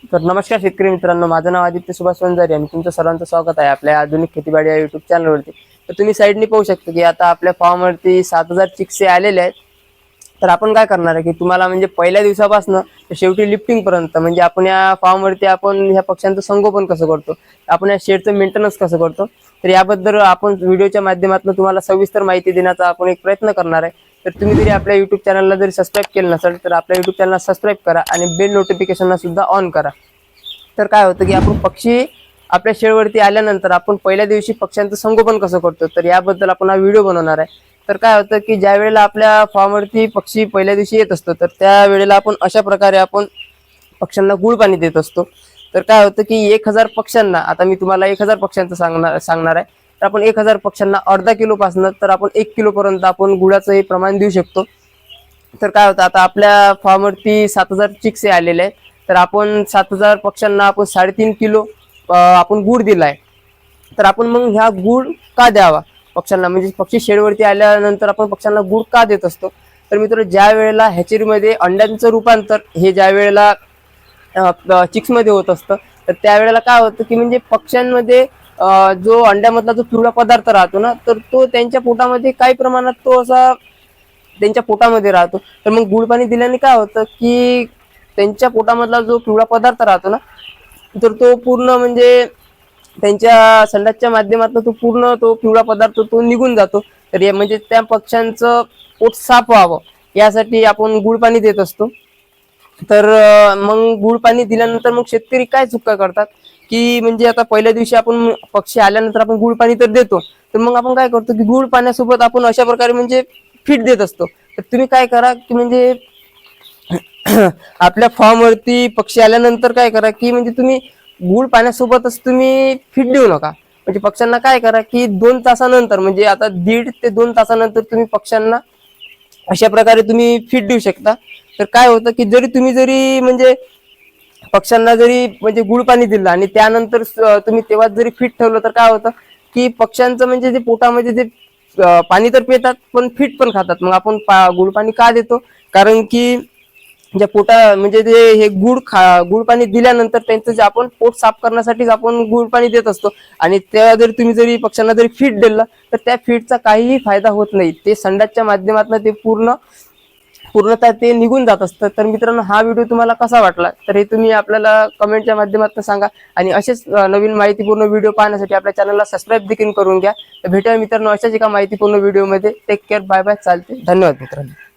तर नमस्कार शेतकरी मित्रांनो, माझं नाव आदित्य सुभाष वंजारी आणि तुमचं सर्वांचं स्वागत आहे आपल्या आधुनिक खेतीबाडी या युट्यूब चॅनलवरती। तर तुम्ही साईडनी पाहू शकता की आता आपल्या फार्मवरती 7000 चिक्से आलेले आहेत। तर आपण काय करणार आहे की तुम्हाला म्हणजे पहिल्या दिवसापासून शेवटी लिफ्टिंग पर्यंत म्हणजे आपण या फार्मवरती आपण ह्या पक्ष्यांचं संगोपन कसं करतो, आपण या शेडचं मेंटेनन्स कसं करतो, तर याबद्दल आपण व्हिडिओच्या माध्यमातून तुम्हाला सविस्तर माहिती देण्याचा आपण एक प्रयत्न करणार आहे। तर तुम्ही जरी आपल्या यूट्यूब चॅनलला जरी सबस्क्राईब केलं नसेल तर आपल्या यूट्यूब चॅनलला सबस्क्राईब करा आणि बेल नोटिफिकेशनला सुद्धा ऑन करा। तर काय होतं की आपण पक्षी आपल्या शेडवरती आल्यानंतर आपण पहिल्या दिवशी पक्ष्यांचं संगोपन कसं करतो, तर याबद्दल आपण हा व्हिडिओ बनवणार आहे। तर काय होतं की ज्या वेळेला आपल्या फार्मवरती पक्षी पहिल्या दिवशी येत असतो तर त्या वेळेला आपण अशा प्रकारे आपण पक्ष्यांना गुळ पाणी देत असतो। तर काय होतं की 1000 पक्ष्यांना, आता मी तुम्हाला 1000 पक्ष्यांचं सांगणार आहे। तर आपण 1000 पक्ष्यांना अर्धा किलो पासून तर आपण 1 किलो पर्यंत आपण गुळाचं हे प्रमाण देऊ शकतो। तर काय होतं, आता आपल्या फार्मवरती 7000 चिक्से आलेले आहेत। तर आपण 7000 पक्ष्यांना आपण 3.5 किलो आपण गुळ दिलाय। तर आपण मग ह्या गुळ का द्यावा पक्ष्यांना, म्हणजे पक्षी शेडवरती आल्यानंतर आपण पक्ष्यांना गुळ का देत असतो, तर मित्र ज्या वेळेला हॅचरीमध्ये अंड्यांचं रूपांतर हे ज्या वेळेला चिक्स मध्ये होत असतं तर त्यावेळेला काय होतं की म्हणजे पक्ष्यांमध्ये जो अंड्यामधला जो पिवळा पदार्थ राहतो ना, तर तो त्यांच्या पोटामध्ये काही प्रमाणात तो असा त्यांच्या पोटामध्ये राहतो। तर मग गुळ पाणी दिल्याने काय होतं की त्यांच्या पोटामधला जो पिवळा पदार्थ राहतो ना, तर तो पूर्ण म्हणजे त्यांच्या संडासच्या माध्यमातून तो पूर्ण तो पिवळा पदार्थ तो निघून जातो। तर हे म्हणजे त्या पक्ष्यांचं पोट साफ व्हावं यासाठी आपण गुळ पाणी देत असतो। तर मग गुळ पाणी दिल्यानंतर मग शेतकरी काय चुका करतात की म्हणजे आता पहिल्या दिवशी आपण पक्षी आल्यानंतर आपण गुळ पाणी तर देतो, तर मग आपण काय करतो की गुळ पाण्यासोबत आपण अशा प्रकारे म्हणजे फीड देत असतो। तर तुम्ही काय करा की म्हणजे आपल्या फार्मवरती पक्षी आल्यानंतर काय करा की म्हणजे तुम्ही गुळ पाण्यासोबतच तुम्ही फीड देऊ नका। म्हणजे पक्ष्यांना काय करा की 2 तासानंतर म्हणजे आता 1.5 ते 2 तासानंतर तुम्ही पक्ष्यांना अशा प्रकारे तुम्ही फीड देऊ शकता। तर काय होतं की जरी म्हणजे पक्ष्यांना जरी म्हणजे गुळ पाणी दिलं आणि त्यानंतर तुम्ही तेव्हा जरी फीड ठेवलं तर काय होतं की पक्ष्यांचं म्हणजे जे पोटामध्ये जे पाणी तर पितात पण फीड पण खातात। मग आपण गुळ पाणी का देतो, कारण की ज्या पोटा म्हणजे जे हे गुळ पाणी दिल्यानंतर त्यांचं जे आपण पोट साफ करण्यासाठीच आपण गुळ पाणी देत असतो आणि तेव्हा जर तुम्ही जरी पक्ष्यांना जरी फीड दिलं तर त्या फीडचा काहीही फायदा होत नाही, ते संडासच्या माध्यमातून ते पूर्णतः ते निघून जात असतं। तर मित्रांनो, हा व्हिडिओ तुम्हाला कसा वाटला तर हे तुम्ही आपल्याला कमेंटच्या माध्यमातून सांगा आणि असेच नवीन माहितीपूर्ण व्हिडिओ पाहण्यासाठी आपल्या चॅनलला सबस्क्राईब देखील करून घ्या। तर भेटूया मित्रांनो अशाच एका माहितीपूर्ण व्हिडिओमध्ये। टेक केअर, बाय बाय, चालते, धन्यवाद मित्रांनो।